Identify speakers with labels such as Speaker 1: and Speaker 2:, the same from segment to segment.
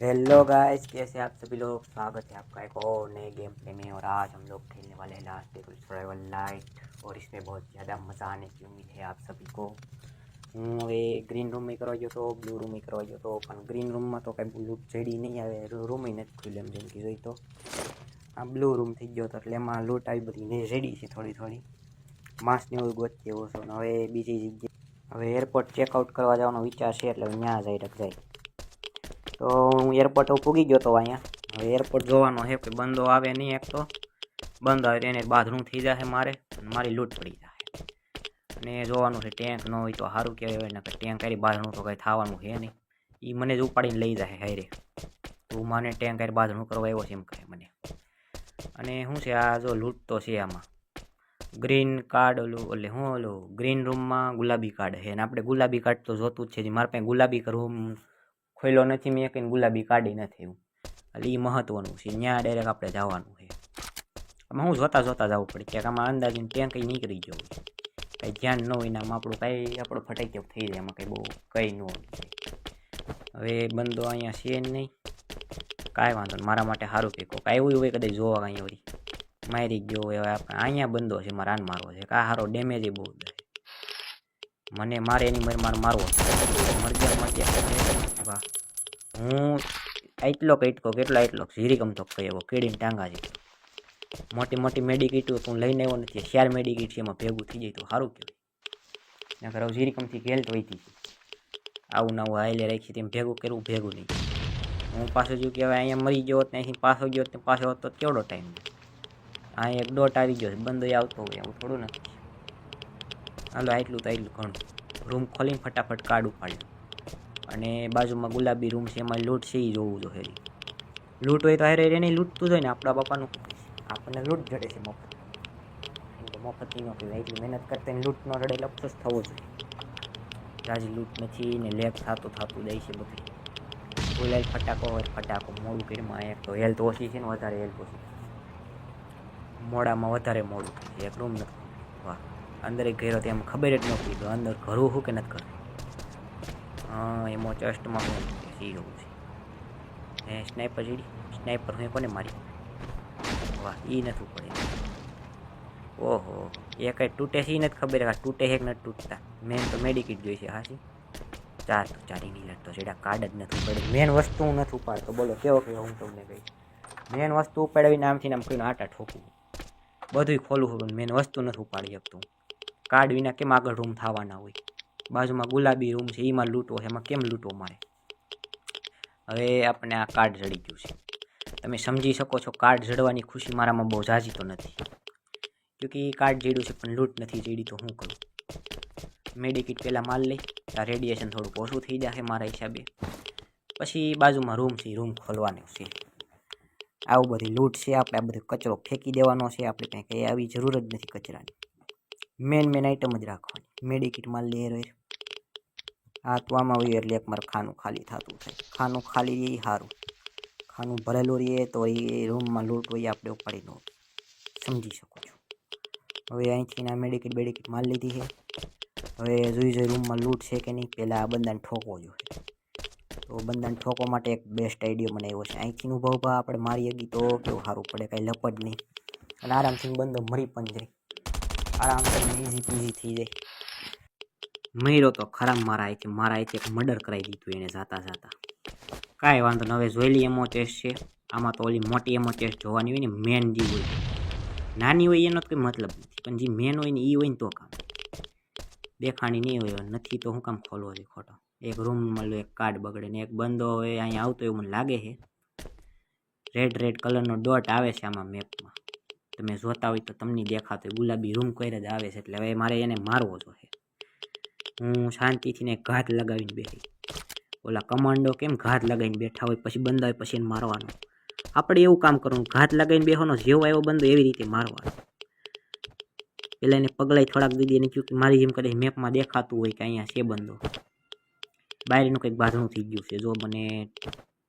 Speaker 1: Hello guys, कैसे आप सभी लोग। स्वागत है आपका एक और नए गेम प्ले में। और आज हम लोग खेलने वाले हैं लास्ट डे सर्वाइवल लाइट। और इसमें बहुत ज़्यादा मज़ा आने की उम्मीद है आप सभी को। હું હવે ગ્રીન રૂમ કરવા ગયો તો બ્લુ રૂમ કરવા ગયો તો પણ ગ્રીન રૂમમાં તો કાંઈ બ્લુ જેડી નહીં આવે, રૂમ નથી ખુલ્લે એમ જેમ કે જોઈ તો આ બ્લુ રૂમ થઈ ગયો તો એટલે એમાં લૂંટ આવી બધી ને રેડી છે થોડી થોડી માસને એવું ગોતતી એવો છો. ને હવે બીજી જગ્યાએ હવે એરપોર્ટ ચેકઆઉટ કરવા જવાનો વિચાર છે એટલે ત્યાં જઈ જાય. તો હું એરપોર્ટ પૂગી ગયો તો અહીંયા. હવે એરપોર્ટ જોવાનો છે કે બંદો આવે નહીં. એક તો બંધ આવે એને બાંધણું થઈ જશે મારે અને મારી લૂંટ પડી જાય. અને જોવાનું છે ટેન્ક ન હોય તો સારું કહેવાય ને, કે ટેન્ક હારી બાંધણું તો કંઈ થવાનું છે નહીં. એ મને જ ઉપાડીને લઈ જાય હારે. તું મને ટેન્ક હારી બાંધણું કરવા આવ્યો છે એમ કહે મને. અને શું છે આ જો લૂંટ તો છે આમાં. ગ્રીન કાર્ડ ઓલું એટલે ઓલું ગ્રીન રૂમમાં ગુલાબી કાર્ડ છે અને આપણે ગુલાબી કાર્ડ તો જોતું જ છે. જે મારા પાસે ગુલાબી રૂમ ખોલ્યો નથી મેં, કંઈ ગુલાબી કાઢી નથી એવું. એટલે એ મહત્વનું છે. ત્યાં ડાયરેક્ટ આપણે જવાનું છે. આમાં હું જોતા જવું પડે ક્યાંક આમાં અંદાજીને ત્યાં કંઈ નીકળી ગયું હોય, કંઈ ધ્યાન ન હોય ને આમાં આપણું ફટાઈ ગયું થઈ જાય. એમાં કંઈ બહુ કંઈ ન હોય. હવે બંદો અહીંયા છે નહીં, કાંઈ વાંધો નહીં. મારા માટે સારું કે કોઈક આવ્યું હોય કદાચ જોવા અહીંયા વળી મારી ગયો હોય. હવે આપણે અહીંયા બંદો છે, મારે આન મારવો છે. કાં સારો ડેમેજ બહુ દે મને. મારે એની મારે મારવો મરજ્યા વાહ. હું એટલો કેટલો એટલો ઝીરી ગમતો કહી એવો કીડીને ટાંગા છે. મોટી મોટી મેડિકીટ તું લઈને આવ્યો નથી. 4 મેડિકીટ છે એમાં ભેગું થઈ જાય તો સારું કહેવાય. ત્યાં ઘરે ઝીરી કમથી ગેલ્ટ વહીતી છે. આવું નવું હાઈલે રાખી તેમ ભેગું કરવું ભેગું નહીં. હું પાછો જો કે હવે અહીંયા મરી ગયો હોત ને અહીંથી પાછો ગયો ને પાછો હોત તો કેવડો ટાઈમ. અહીંયા એક ડોટ આવી ગયો છે, બંધ આવતો હોય એવું થોડું નથી. હાલો એટલું તો એટલું ઘણું. રૂમ ખોલીને ફટાફટ કાર્ડ ઉપાડ્યું. અને બાજુમાં ગુલાબી રૂમ છે એમાં લૂંટ છે એ જોવું જોઈએ. લૂંટ હોય તો હારે એને લૂંટતું જ હોય ને. આપણા બાપાનું આપણને લૂંટ જડે છે મફત. એમ તો મફતની ન કહેવાય. એટલી મહેનત કરતા એને લૂંટ ન રડે એટલે અફસોસ થવો જોઈએ. રાજી લૂંટ નથી ને લેક થતું જાય છે બધું. બોલાય ફટાકો હોય ફટાકો મોડું કરીમાં. એક તો હેલ્થ ઓછી છે ને વધારે હેલ્થ ઓછી. મોડામાં વધારે મોડું થાય છે. એક રૂમ નથી. વાહ અંદર એક ઘેરો તેમ ખબર જ ન પડી અંદર ઘરવું શું કે નથી કરવું. હા એમાં ચેસ્ટમાં હું સી હોવું છે. સ્નાઈપર જીડી સ્નાઈપર હું કોને મારી. વાહ એ નથી પડે. ઓહો એ કંઈ તૂટે છે એ નથી ખબર. તૂટે છે કે નથી તૂટતા. મેન તો મેડિકિટ જોઈશે. હાસી 4 તો 4 ઇંગ્લેન્ડ તો સેડા કાર્ડ જ નથી પડે. મેન વસ્તુ હું નથી ઉપાડતો. બોલો કેવો હું તમને કહી. મેન વસ્તુ ઉપાડવીને આમથી આમ કોઈને આટા ઠોકવું. બધું ખોલવું હોય મેન વસ્તુ નથી ઉપાડી શકતું. કાર્ડ વિના કેમ આગળ રૂમ થવાના હોય. બાજુમાં ગુલાબી રૂમ છે એમાં લૂંટવો છે. એમાં કેમ લૂંટવો મારે. હવે આપણે આ કાર્ડ જડી ગયું છે. તમે સમજી શકો છો કાર્ડ જડવાની ખુશી મારામાં બહુ ઝાઝી તો નથી. ક્યોંકિ કાર્ડ જડ્યું છે પણ લૂંટ નથી જડી તો શું કરું. મેડિકિટ પહેલાં માલ લઈ. આ રેડિયેશન થોડુંક ઓછું થઈ જશે મારા હિસાબે. પછી બાજુમાં રૂમ છે, રૂમ ખોલવાનો છે. આવું બધી લૂંટ છે. આપણે આ બધો કચરો ફેંકી દેવાનો છે. આપણે કંઈ આવી જરૂર જ નથી કચરાની. મેન આઈટમ જ રાખવાની. મેડિકિટ માલ લે રહે. હા તો આમાં હોય એટલે એક મારે ખાનું ખાલી થતું થાય. ખાનું ખાલી એ સારું. ખાનું ભરેલું રહીએ તો એ રૂમમાં લૂંટ હોય આપણે ઉપાડી ન સમજી શકો છો. હવે અહીંથી ના મેડિકિટ માલ લીધી છે. હવે જોઈ રૂમમાં લૂંટ છે કે નહીં. પહેલાં આ બંદાને ઠોકવો જોઈએ. તો બંદાને ઠોકવા માટે એક બેસ્ટ આઈડિયો મને આવ્યો છે. અહીંથી ઊભા આપણે મારી હગી તો કેવું સારું પડે. કાંઈ લપડ નહીં અને આરામથી બંદો મરી પણ જાય. આરામથી ઇઝી પીઝી થઈ જાય. મર્યો તો ખરાબ મારા અહીંથી એક મર્ડર કરાવી દીધું એને જાતા. કાંઈ વાંધો ન. હવે જોઈ લઈએ એમો ચેસ્ટ છે. આમાં તો ઓલી મોટી એમો ચેસ્ટ જોવાની હોય ને. મેન જે હોય નાની હોય એનો કંઈ મતલબ નથી. પણ જે મેન હોય ને એ હોય ને તો કામ. દેખાણી નહીં હોય નથી તો હું કામ ખોલવો છે ખોટો. એક રૂમમાં લો એક કાર્ડ બગડે ને એક બંદો હોય અહીંયા આવતો એવું મને લાગે છે. રેડ કલરનો ડોટ આવે છે આમાં મેપમાં. તમે જોતા હોય તો તમને દેખાતો હોય. ગુલાબી રૂમ કોઈ જ આવે છે. એટલે હવે મારે એને મારવો જોઈએ. હું શાંતિથી ને ઘાત લગાવીને બેસી. ઓલા કમાન્ડો કેમ ઘાત લગાવીને બેઠા હોય પછી બંધ આવે પછી એને મારવાનો. આપણે એવું કામ કરવાનું. ઘાત લગાવીને બેસવાનો. જેવો આવ્યો બંધ એવી રીતે મારવાનો. પેલા એને પગલાઈ થોડાક દીધી એને કહ્યું કે મારી જેમ કદાચ મેપમાં દેખાતું હોય કે અહીંયા છે બંધો. બાયરીનું કંઈક બાંધણું થઈ ગયું છે. જો મને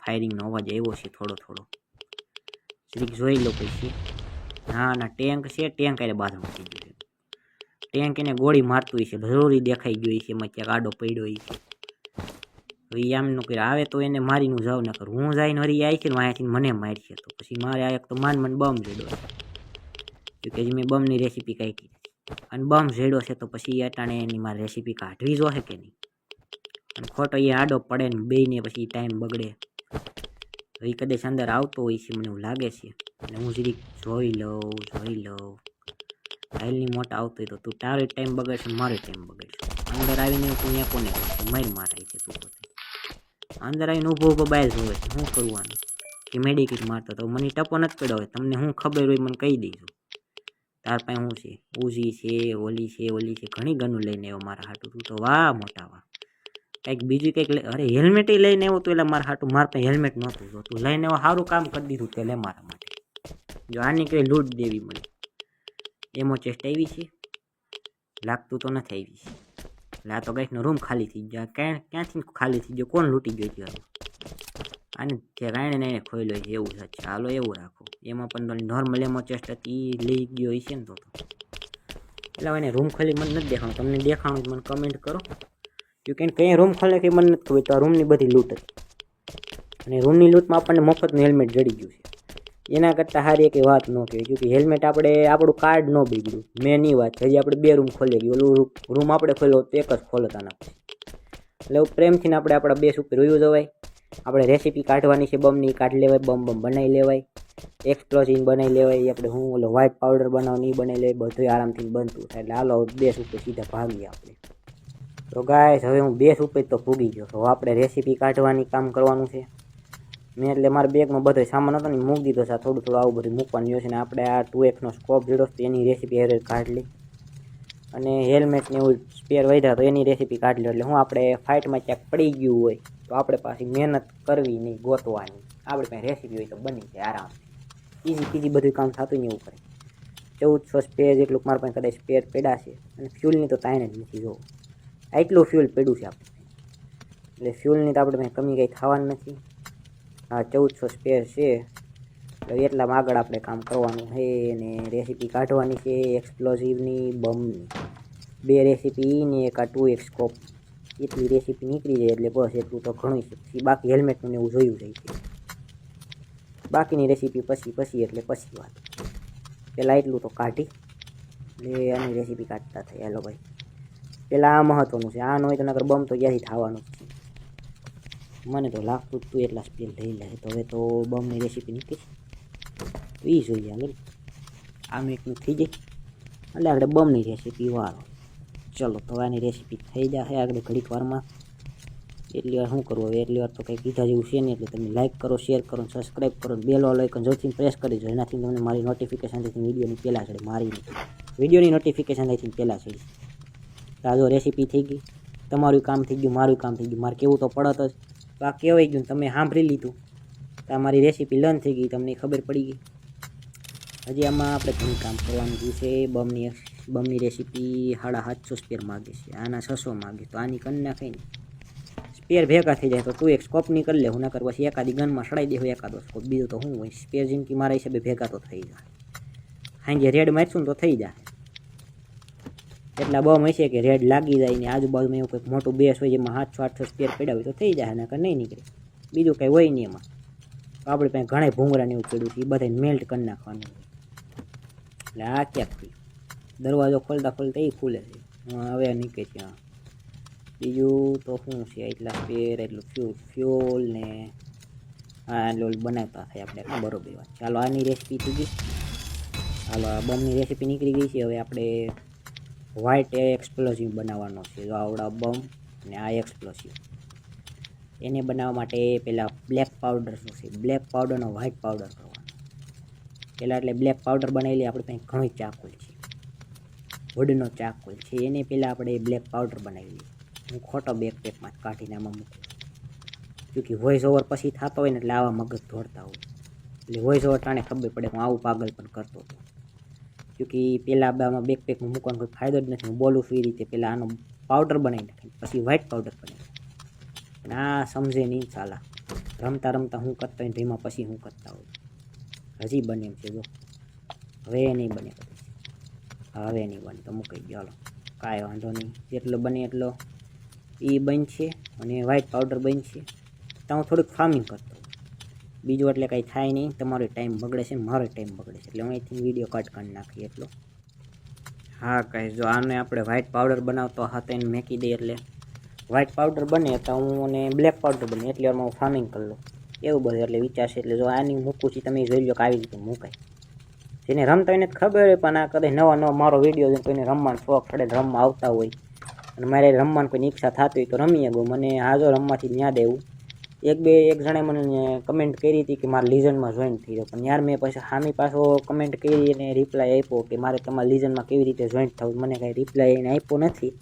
Speaker 1: ફાયરિંગનો અવાજ આવ્યો છે થોડો. જરીક જોઈ લો પછી. ના ટેન્ક છે. ટેન્ક એટલે બાંધણું થઈ ગયું છે. ટેન્ક એને ગોળી મારતું હોય છે. જરૂરી દેખાઈ ગયું છે. એમાં ક્યાંક આડો પડ્યો છે. તો એ આમનું કર્યું આવે તો એને મારીનું જાવ ના કરું હું જઈને વળી આવી છે ને અહીંયાથી મને મારશે તો પછી મારે આ એક તો માન બમ જેડો કે મેં બમની રેસીપી કાઢી અને બમ ઝેડો છે તો પછી અટાણે એની મારે રેસીપી કાઢવી જોશે કે નહીં અને ખોટો એ આડો પડે ને બેને પછી ટાઈમ બગડે તો એ કદાચ અંદર આવતો હોય છે મને એવું લાગે છે અને હું જરીક જોઈ લઉં હાલની મોટા આવતો હોય તો તું તારો ટાઈમ બગડશે મારો ટાઈમ બગડશે અંદર આવીને તું ત્યાં કોને મારાય છે તું પોતે અંદર આવીને ઊભો બહાર જોવે છે શું કરવાનું કે મેડિકેટ મારતો તો મને ટપો નથી પડ્યો હોય તમને હું ખબર હોય મને કહી દઈશું તાર પાસે શું છે ઉઝી છે ઓલી છે ઘણી ગનું લઈને આવ્યો મારા હાટું તું તો વાહ મોટા વાહ કંઈક બીજું કંઈક અરે હેલ્મેટ લઈને આવ્યો તો એટલે મારા હાટું મારા પાસે હેલ્મેટ નહોતું જો તું લઈને આવ્યો સારું કામ કરી દીધું તે લે મારા માટે જો આની કઈ લૂંટ દેવી મળી એમો ચેસ્ટ આવી છે લાગતું તો નથી આવી છે એટલે આ તો કંઈકનો રૂમ ખાલી થઈ ગયો ક્યાંથી ખાલી થઈ ગયો કોણ લૂંટી ગયો છે આને જે રાયણે નાઈને ખોયેલો છે એવું છે ચાલો એવું રાખો એમાં પણ નોર્મલ એમો ચેસ્ટ હતી લઈ ગયો છે ને તો એટલે એને રૂમ ખાલી મને નથી દેખાણું તમને દેખાણું મને કમેન્ટ કરો જો કે કંઈ રૂમ ખોલે કે મને નથી ખબર તો આ રૂમની બધી લૂંટ હતી અને રૂમની લૂંટમાં આપણને મફતનું હેલ્મેટ જડી ગયું છે એના કરતાં સારી એક વાત ન કહેવાય કે હેલ્મેટ આપણે આપણું કાર્ડ ન બગડ્યું મેં નહીં વાત હજી આપણે 2 રૂમ ખોલી ગયું ઓલું રૂમ આપણે ખોલ્યો તો એક જ ખોલતા નથી એટલે પ્રેમથી આપણે આપણા બેસ ઉપર રોયું જવાય આપણે રેસીપી કાઢવાની છે બમની કાઢી લેવાય બમ બનાવી લેવાય એક્સપ્લોઝિવ બનાવી લેવાય આપણે હું ઓલો વ્હાઇટ પાવડર બનાવવાની બનાવી લેવાય બધું આરામથી બનતું થાય એટલે હાલો બેસ ઉપર સીધા ભાગીએ આપણે તો ગાઈસ હવે હું બેસ ઉપર તો ભૂગી ગયો તો આપણે રેસીપી કાઢવાની કામ કરવાનું છે મેં એટલે મારા બેગમાં બધો સામાન હતો ને મૂકી દીધો છે થોડું આવું બધું મૂકવાનું છે ને આપણે આ 2Xનો સ્કોપ જેડો એની રેસીપી હેરે કાઢી લઈ અને હેલ્મેટને એવું સ્પેર વધ્યા તો એની રેસીપી કાઢી લો એટલે હું આપણે ફાઇટમાં ક્યાંક પડી ગયું હોય તો આપણે પાછી મહેનત કરવી નહીં ગોતવાની આપણે પાસે રેસીપી હોય તો બની જાય આરામથી ઇઝી બધું કામ થતું નહીં એવું કરે 1400 સ્પેર જેટલું મારા પાસે કદાચ સ્પેર પડ્યા છે અને ફ્યુલની તો તાઈને જ નથી જોવું આટલું ફ્યુલ પડ્યું છે આપણે એટલે ફ્યુલની તો આપણે પાસે કમી કંઈ થવાની નથી આ 1400 સ્પેર છે એટલે એટલામાં આગળ આપણે કામ કરવાનું છે અને રેસીપી કાઢવાની છે એક્સપ્લોઝિવની બમની 2 રેસીપી ને એક આ 2X સ્કોપ એટલી રેસીપી નીકળી જાય એટલે બસ એટલું તો ઘણું છે બાકી હેલ્મેટનું એવું જોયું જાય છે બાકીની રેસીપી પછી એટલે પછી વાત પહેલાં એટલું તો કાઢી એટલે આની રેસીપી કાઢતા થાય હાલો ભાઈ પહેલાં આ મહત્ત્વનું છે આ ન હોય તો નકર બમ તો ક્યાંથી થવાનું છે મને તો લાગતું તું એટલા સ્પીડ લઈ લે તો હવે તો બમની રેસીપી નીકળી તો એ જોઈએ હાલો આનું એકનું થઈ જાય એટલે આપણે બમની રેસીપી વાળો ચલો તો આની રેસીપી થઈ જશે આગળ ઘડીક વારમાં એટલી વાર શું કરવું હવે એટલી વાર તો કંઈ કીધા જેવું છે નહીં એટલે તમે લાઇક કરો શેર કરો સબસ્ક્રાઈબ કરો બેલ આઇકન જોરથી પ્રેસ કરી દો એનાથી તમને મારી નોટિફિકેશન થઈને વિડીયોની પહેલાં ચડે મારી વિડીયોની નોટિફિકેશન થઈને પહેલાં ચડી તો આ જો રેસીપી થઈ ગઈ તમારું કામ થઈ ગયું મારું કામ થઈ ગયું મારે કેવું તો પડત જ તો આ કહેવાય ગયું તમે સાંભળી લીધું તો મારી રેસીપી લર્ન થઈ ગઈ તમને ખબર પડી ગઈ હજી આમાં આપણે ઘણું કામ કરવાનું છે બમની રેસીપી 750 સ્પેર માગે છે આના 600 માગે તો આની કરી નાખાય ને સ્પેર ભેગા થઈ જાય તો 2X સ્કોપની કરી લે હું નકર પછી એકાદી ગનમાં સડાઈ દેવું એકાદો સ્કોપ બીજું તો શું હોય સ્પેર જિંદગી મારા હિસાબે ભેગા તો થઈ જાય હાંજે રેડ મારશું ને તો થઈ જાય એટલા બમ હશે કે રેડ લાગી જાય ને આજુબાજુમાં એવું કંઈક મોટું બેસ હોય જેમાં 700-800 સ્પેર પડ્યા હોય તો થઈ જાય નકર નહીં નીકળે બીજું કંઈ હોય નહીં એમાં તો આપણે પાસે ઘણા ભૂંગરાને એવું પડ્યું છે એ બધાને મેલ્ટ કરી નાખવાનું એટલે આ ક્યાંક થયું દરવાજો ખોલતા એ ખુલે છે હવે નીકળે છે હા બીજું તો શું છે એટલા સ્પેર એટલું ફ્યુલ ને હા એટલે બનાવતા થાય આપણે બરોબર વાત ચાલો આની રેસીપી થઈ ગઈ ચાલો આ બમની રેસીપી નીકળી ગઈ છે હવે આપણે વ્હાઇટ એક્સપ્લોઝિવ બનાવવાનો છે જો આવડા બમ ને આ એક્સપ્લોઝિવ એને બનાવવા માટે પહેલાં બ્લેક પાવડર શું છે બ્લેક પાવડરનો વ્હાઇટ પાવડર કરવાનો પહેલાં એટલે બ્લેક પાવડર બનાવી લઈએ આપણે પાસે ઘણું ચાકુલ છે વડનો ચાકુલ છે એને પહેલાં આપણે બ્લેક પાવડર બનાવી લઈએ હું ખોટો બેકપેકમાં કાઢીને આમાં મૂકું ક્યોંકि વોઇસ ઓવર પછી થતો હોય ને એટલે આવા મગજ દોડતા હોય એટલે વોઇસ ઓવર ટાણે ખબર પડે હું આવું પાગલ પણ કરતો હતો ક્યોંકિ પહેલાં આમાં બેકપેકમાં મૂકવાનો કોઈ ફાયદો જ નથી હું બોલું છું એ રીતે પહેલાં આનો પાવડર બનાવી નાખીને પછી વ્હાઇટ પાવડર બનાવી અને આ સમજે નહીં ચાલા રમતા રમતા હું કરતા હોય એમાં પછી હું કરતા હોય હજી બને એમ છે જો હવે નહીં બને હવે નહીં બને તો મૂકી દો હાલો કાંઈ વાંધો નહીં જેટલો બને એટલો એ બનશે અને વ્હાઇટ પાવડર બનશે તો હું થોડુંક ફાર્મિંગ કરતો હોઉં. બીજું એટલે કાંઈ થાય નહીં, તમારો ટાઈમ બગડે છે, મારો ટાઈમ બગડે છે, એટલે હું અહીંથી વિડીયો કટ કરી નાખીએ એટલો. હા કાંઈ જો આને આપણે વ્હાઇટ પાવડર બનાવતો હતા એને મેકી દઈએ એટલે વ્હાઇટ પાવડર બને તો હું અને બ્લેક પાવડર બને એટલી વારમાં હું ફાર્મિંગ કરી લઉં એવું બધું એટલે વિચારશે. એટલે જો આની મૂકું છું તમે જોઈ લો કે આવી રીતે મૂકાય. જેને રમતા હોય ને ખબર હોય, પણ આ કદાચ નવા મારો વિડીયો જોઈને કોઈને રમવાનો શોખ પડે રમવા આવતા હોય અને મારે રમવાની કોઈ ઈચ્છા થતી હોય તો રમીએ ગયો. મને હાજો રમવાથી યાદ આવ્યું એક જણે મને કમેન્ટ કરી હતી કે મારે લીઝનમાં જોઈન થઈ જાવ, પણ યાર મેં પછી સામી પાછો કમેન્ટ કરી અને રિપ્લાય આપ્યો કે મારે તમારા લીઝનમાં કેવી રીતે જોઈન્ટ થવું. મને કાંઈ રિપ્લાય એને આપ્યો નથી.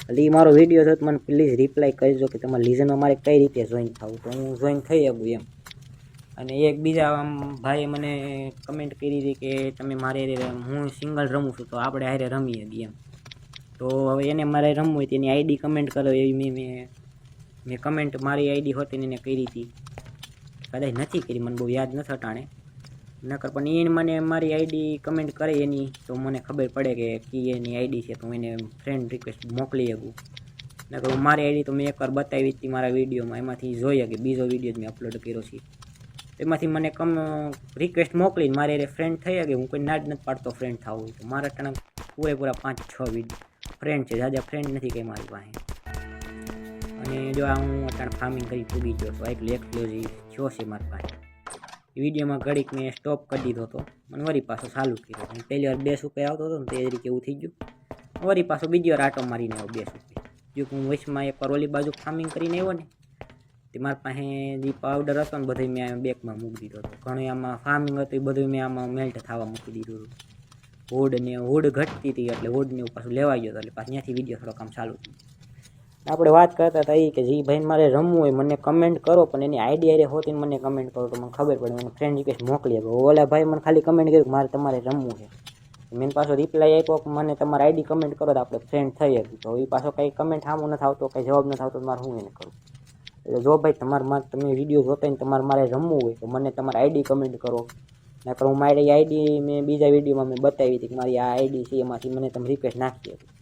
Speaker 1: એટલે એ મારો વિડીયો જો મને પ્લીઝ રિપ્લાય કરજો કે તમારા લીઝનમાં મારે કઈ રીતે જોઈન થવું તો હું જોઈન થઈ શકું એમ. અને એક બીજા ભાઈએ મને કમેન્ટ કરી હતી કે તમે મારે હું સિંગલ રમું છું તો આપણે હારે રમીએ ગઈ એમ. તો હવે એને મારે રમવું હોય તેની આઈડી કમેન્ટ કરો એવી મેં કમેન્ટ મારી આઈડી હોતી ને એને કરી હતી. કદાચ નથી કરી, મને બહુ યાદ નથી અટાણે નકર, પણ એને મને મારી આઈડી કમેન્ટ કરે એની તો મને ખબર પડે કે કી એની આઈડી છે તો એને ફ્રેન્ડ રિક્વેસ્ટ મોકલી શકું. નકર હું મારી આઈડી તો મેં એકવાર બતાવી હતી મારા વિડીયોમાં, એમાંથી જોઈએ કે બીજો વિડીયો જ મેં અપલોડ કર્યો છે એમાંથી મને રિક્વેસ્ટ મોકલીને મારે એ ફ્રેન્ડ થઈ શકે. હું કોઈ ના જ નથી પાડતો ફ્રેન્ડ થવું તો મારા અટાણે પૂરેપૂરા 5-6 ફ્રેન્ડ છે, જાજા ફ્રેન્ડ નથી કંઈ મારી પાસે. અને જો આ હું અટાણે ફાર્મિંગ કરી પૂગી ગયો તો એટલું એક્સપ્લોઝિવ થયો છે મારી પાસે. એ વિડીયોમાં ઘડીક મેં સ્ટોપ કરી દીધો હતો, મને વળી પાછો ચાલુ કર્યો. પહેલી વાર 2 રૂપિયા આવતો હતો ને તે રીતે એવું થઈ ગયું, વળી પાછો બીજી વાર આટો મારીને આવ્યો 2 રૂપિયા. જો હું વચમાં એકવાર ઓલી બાજુ ફાર્મિંગ કરીને આવ્યો ને તે મારી પાસે જે પાવડર હતો ને બધું મેં બેગમાં મૂકી દીધો હતો. ઘણું આમાં ફાર્મિંગ હતું એ બધું મેં આમાં મેલ્ટ થવા મૂકી દીધું હતું. હુડ ઘટતી હતી એટલે હુડને પાછું લેવા ગયો હતો એટલે પાછું ત્યાંથી વિડીયો થોડો કામ ચાલુ થયું. આપણે વાત કરતા હતા એ કે જે ભાઈને મારે રમવું હોય મને કમેન્ટ કરો, પણ એની આઈડી આરે હોતી મને કમેન્ટ કરો તો મને ખબર પડે, મને ફ્રેન્ડ રિક્વેસ્ટ મોકલી આપો. ઓલા ભાઈ મને ખાલી કમેન્ટ કર્યું કે મારે તમારે રમવું છે, મેં પાછો રિપ્લાય આપ્યો કે મને તમારી આઈડી કમેન્ટ કરો તો આપણે ફ્રેન્ડ થઈ હતી. તો એ પાછો કંઈ કમેન્ટ સામું નથી આવતો, કંઈ જવાબ નથી આવતો, મારે હું એને કરું. એટલે જો ભાઈ તમે વિડીયો જોતા હોય ને તમારે મારે રમવું હોય તો મને તમારી આઈડી કમેન્ટ કરો. નકર હું મારી આઈડી મેં બીજા વિડીયોમાં મેં બતાવી હતી કે મારી આ આઈડી છે એમાંથી મને તમે રિક્વેસ્ટ નાખી હતી.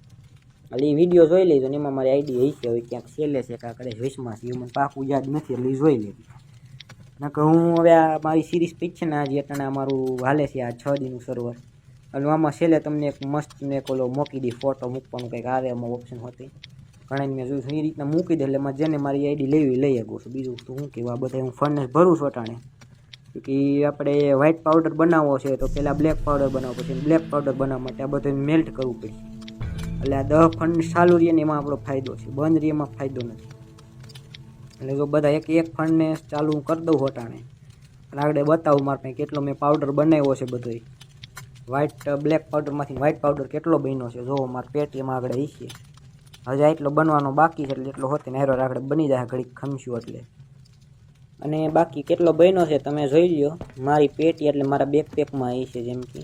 Speaker 1: એટલે એ વિડીયો જોઈ લેજો ને એમાં મારી આઈડી હશે, હવે ક્યાંક છેલ્લે છે કાં કદાચ વિશમાં છે, એ મને પાકું યાદ નથી એટલે એ જોઈ લેવી. નકર હું હવે આ મારી સિરીઝ પીક છે ને આજે અટાણે અમારું હાલે છે આ 6 દીનું સર્વર, અને આમાં છેલ્લે તમને એક મસ્ત ને ઓલો મૂકી દી ફોટો મૂકવાનું કંઈક આવે એમાં ઓપ્શન હોતી ઘણા મેં જોયું એ રીતના મૂકી દે એટલે એમાં જેને મારી આઈડી લેવી લઈ શકું છું. બીજું તો શું કહેવું, આ બધા હું ફર્નેસ ભરું છું અટાણે કે આપણે વ્હાઇટ પાવડર બનાવવો છે તો પહેલાં બ્લેક પાવડર બનાવવો પડશે, બ્લેક પાવડર બનાવવા માટે આ બધું મેલ્ટ કરવું પડશે. એટલે આ 10 ફર્નેસ ચાલુ રહીએ ને એમાં આપણો ફાયદો છે, બંધ રહીએ એમાં ફાયદો નથી. એટલે જો બધા એક ફર્નેસ ચાલુ હું કરી દઉં અટાણે અને આગળ બતાવું મારા પાસે કેટલો મેં પાવડર બનાવ્યો છે બધો બ્લેક પાવડરમાંથી વ્હાઇટ પાવડર કેટલો બન્યો છે. જો મારા પેટીમાં આગળ હશે, હજી એટલો બનવાનો બાકી છે એટલે એટલો હોતે ને હેરો આગળ બની જાય ઘડીક ખમશું એટલે. અને બાકી કેટલો બન્યો છે તમે જોઈ લો મારી પેટી એટલે મારા બેકપેકમાં એ છે, જેમ કે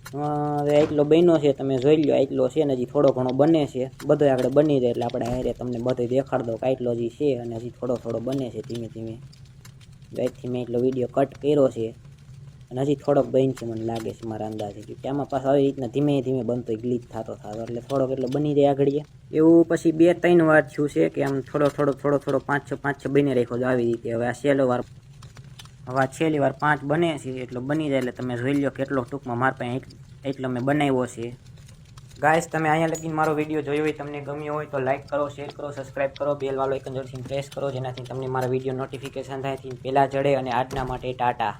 Speaker 1: હવે એટલો બન્યો છે તમે જોઈ લો, એટલો છે ને હજી થોડો ઘણો બને છે, બધો આગળ બની જાય એટલે આપણે હારે તમને બધો દેખાડ દો કે એટલો હજી છે અને હજી થોડો બને છે ધીમે ધીમે. અહીંથી મેં એટલો વિડીયો કટ કર્યો છે અને હજી થોડોક બન છે મને લાગે છે મારા અંદાજે, કે આમાં પાછું આવી રીતના ધીમે ધીમે બનતો ગ્લીચ થતો એટલે થોડોક એટલો બની જાય આગળ. એવું પછી 2-3 વાર થયું છે કે આમ થોડો 5-6 બની રાખ્યો આવી રીતે. હવે આ છેલ્લી વાર 5 બને છે એટલો બની જાય એટલે તમે જોઈ લો કેટલો ટૂંકમાં મારા પાસે એટલો મેં બનાવ્યો છે. ગાઈસ તમે અહીંયા લગીને મારો વિડીયો જોયો હોય, તમને ગમ્યો હોય તો લાઇક કરો, શેર કરો, સબસ્ક્રાઈબ કરો, બેલ વાળો આઇકન જરૂરથી પ્રેસ કરો જેનાથી તમને મારા વિડીયો નોટિફિકેશન થાય પહેલાં ચડે. અને આજના માટે ટાટા.